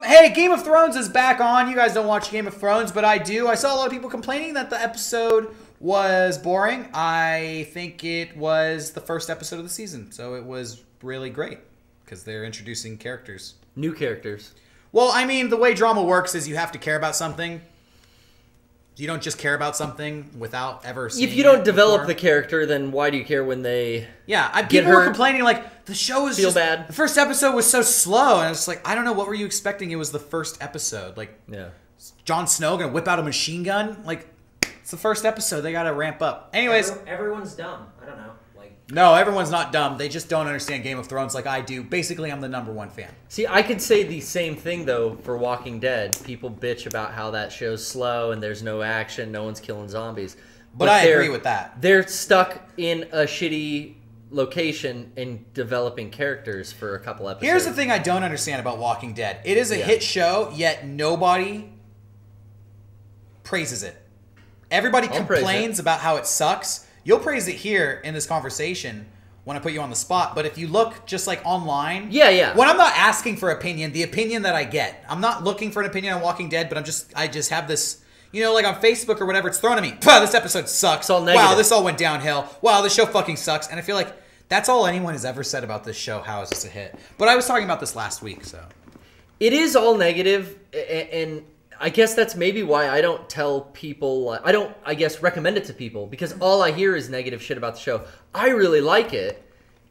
Hey, Game of Thrones is back on. You guys don't watch Game of Thrones, but I do. I saw a lot of people complaining that the episode was boring. I think it was the first episode of the season, so it was really great because they're introducing characters. New characters. Well, I mean, the way drama works is you have to care about something. You don't just care about something without ever seeing If you don't it develop before. the character, then why do you care when they people were complaining like the show was feel bad. The first episode was so slow, and I was like, I don't know, what were you expecting? It was the first episode. Like, Jon Snow gonna whip out a machine gun? Like, it's the first episode. They gotta ramp up. Anyways, everyone's dumb. I don't know. No, everyone's not dumb. They just don't understand Game of Thrones like I do. Basically, I'm the #1 fan. See, I could say the same thing, though, for Walking Dead. People bitch about how that show's slow and there's no action, no one's killing zombies. But I agree with that. They're stuck in a shitty location and developing characters for a couple episodes. Here's the thing I don't understand about Walking Dead. It is a hit show, yet nobody praises it. Everybody complains about how it sucks. You'll praise it here in this conversation when I put you on the spot, but if you look just like online... When I'm not asking for opinion, the opinion that I get, I'm not looking for an opinion on Walking Dead, but I just have this, you know, like on Facebook or whatever, it's thrown at me. This episode sucks. It's all negative. Wow, this all went downhill. Wow, this show fucking sucks. And I feel like that's all anyone has ever said about this show. How is this a hit? But I was talking about this last week, so... It is all negative, and I guess that's maybe why I don't tell people, I don't, I guess, recommend it to people, because all I hear is negative shit about the show. I really like it,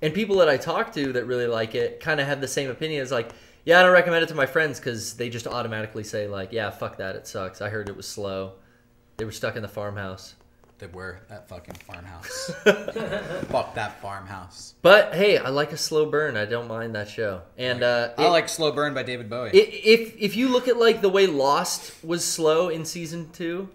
and people that I talk to that really like it kind of have the same opinion. It's like, yeah, I don't recommend it to my friends because they just automatically say, like, yeah, fuck that, it sucks. I heard it was slow. They were stuck in the farmhouse. They were, that fucking farmhouse. Fuck that farmhouse. But, hey, I like a slow burn. I don't mind that show. And I like Slow Burn by David Bowie. If you look at, like, the way Lost was slow in Season 2...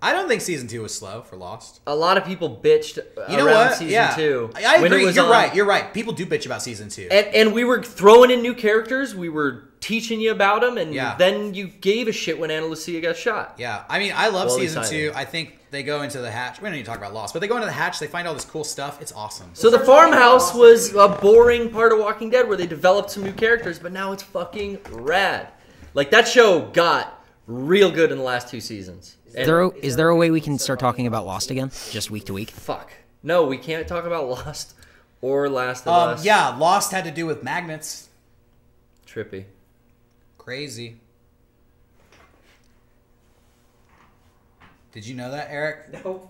I don't think Season 2 was slow for Lost. A lot of people bitched around Season 2. I agree. You're right. People do bitch about Season 2. And we were throwing in new characters. We were teaching you about them. And then you gave a shit when Ana Lucia got shot. Yeah. I mean, I love Season 2. I think they go into the hatch. We don't need to talk about Lost. But they go into the hatch. They find all this cool stuff. It's awesome. So the farmhouse was a boring part of Walking Dead where they developed some new characters. But now it's fucking rad. Like, that show got real good in the last 2 seasons. Is there a way we can start talking about Lost again, just week to week? Fuck. No, we can't talk about Lost or Last of Us. Yeah, Lost had to do with magnets. Trippy. Crazy. Did you know that, Eric? No.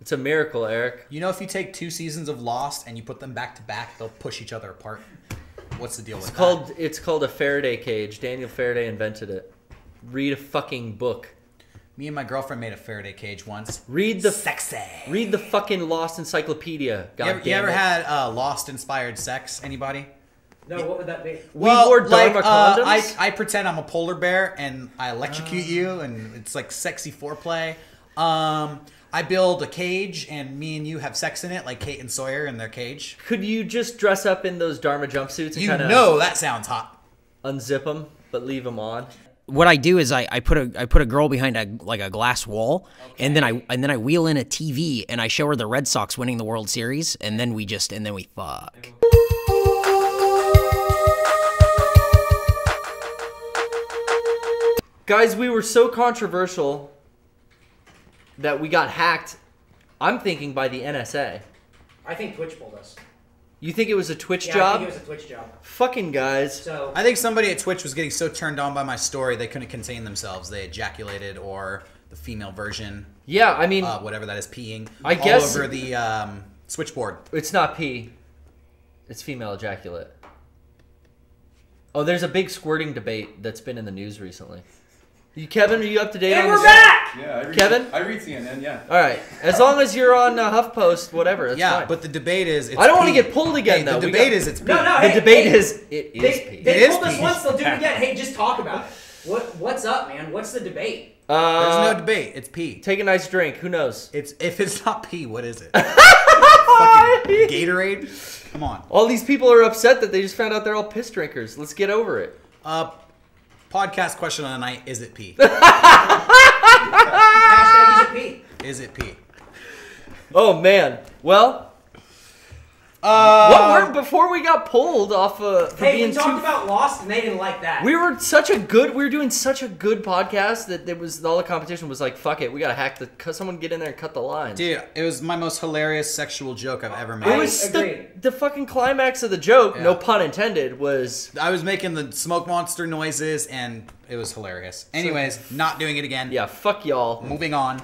It's a miracle, Eric. You know if you take 2 seasons of Lost and you put them back to back, they'll push each other apart. What's the deal with that? It's called a Faraday cage. Daniel Faraday invented it. Read a fucking book. Me and my girlfriend made a Faraday cage once. Read the fucking Lost Encyclopedia. You ever had Lost-inspired sex? Anybody? No, what would that be? We wore Dharma condoms? I pretend I'm a polar bear and I electrocute you, and it's like sexy foreplay. I build a cage and me and you have sex in it, like Kate and Sawyer in their cage. Could you just dress up in those Dharma jumpsuits and kind of that sounds hot. Unzip them, but leave them on? What I do is I put a girl behind a glass wall, and then I wheel in a TV and I show her the Red Sox winning the World Series, and then we fuck. Guys, we were so controversial that we got hacked. I'm thinking by the NSA. I think Twitch pulled us. You think it was a Twitch job? I think it was a Twitch job. Fucking guys. So I think somebody at Twitch was getting so turned on by my story they couldn't contain themselves. They ejaculated, or the female version. Yeah, I mean, whatever that is, peeing. I guess all over the switchboard. It's not pee. It's female ejaculate. Oh, there's a big squirting debate that's been in the news recently. Kevin, are you up to date on this? And we're back! Yeah, Kevin? I read CNN, yeah. All right. As long as you're on HuffPost, whatever, that's fine. But the debate is... I don't want to get pulled again, though. The debate is it's pee. No, the debate is it is pee. They told us once, they'll do it again. Hey, just talk about it. What's up, man? What's the debate? There's no debate. It's pee. Take a nice drink. Who knows? If it's not pee, what is it? Fucking Gatorade? Come on. All these people are upset that they just found out they're all piss drinkers. Let's get over it. Podcast question of the night: is it pee? Hashtag is it pee? Is it pee? Oh man. Well, What were before we got pulled off? For hey, being we talked about Lost, and they didn't like that. We were doing such a good podcast that it was all the competition was like, fuck it, we gotta hack someone get in there and cut the lines. Dude, it was my most hilarious sexual joke I've ever made. It was the fucking climax of the joke, no pun intended, was I was making the smoke monster noises and it was hilarious. Anyways, not doing it again. Yeah, fuck y'all. Moving on.